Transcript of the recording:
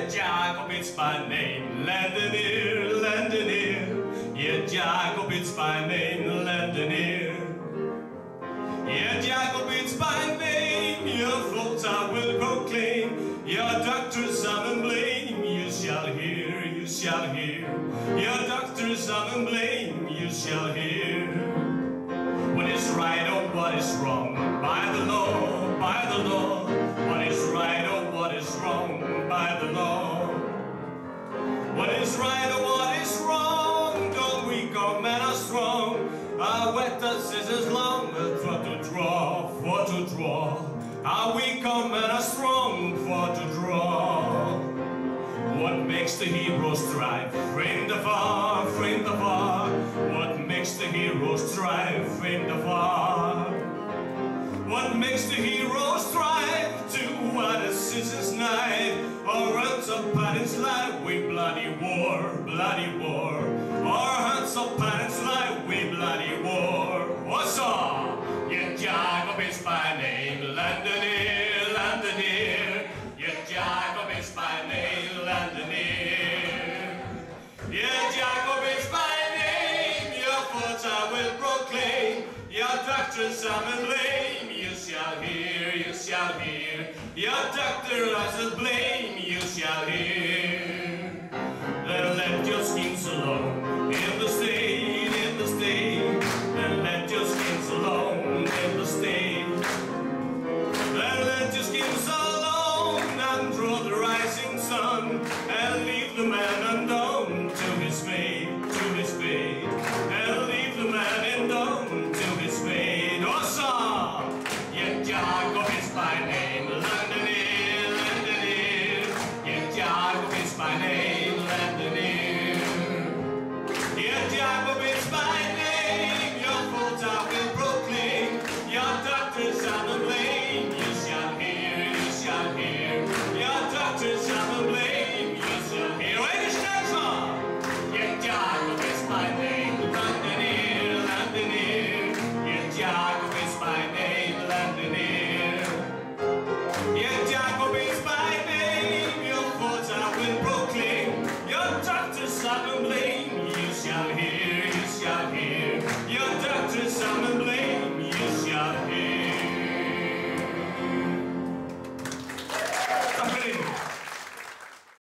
Yeah, Jacob, it's my name, landing here, landing here. Yeah, Jacob, it's my name, landing here. Yeah, Jacob, it's my name, your faults I will proclaim, your doctors I'm in blame, you shall hear, you shall hear. Your doctors I'm in blame, you shall hear. What is right or what is wrong, by the law, by the law. What is right or what is wrong, by the law. What is right or what is wrong, don't weak or men are strong. Our wet the scissors long, for to draw. Our weak or men are strong, for to draw. What makes the heroes strive, friend afar, friend afar. What makes the heroes strive, friend afar. What makes the heroes strive to what a scissors knife, or runs upon his life with bloody war, bloody war. Or hunts upon his life with bloody war. What's up? Yeah, Jacob is my name, landing here, landing here. Yeah, Jacob is my name, landing here. Yeah, Jacob is my name, your faults I will proclaim, your doctrines I'm in blame, you shall hear, you shall hear. Your doctor I shall blame, you shall hear. Then let your schemes alone,